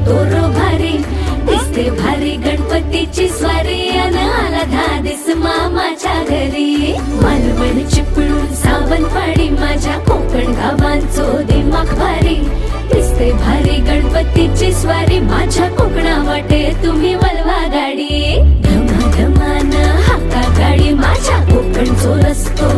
तोरो भारी दिसते भारी गणपतीची स्वारी अन आला धादिस मामाच्या घरी मालवण चिपळूण सावंतवाडी माझ्या कोकण गावांचो दिमाग भारी दिसते भारी गणपतीची स्वारी माझ्या कोकणा वाटे तुम्ही वलवा गाडी धमाधमान हाका गाडी माझ्या कोकणचो रस्तो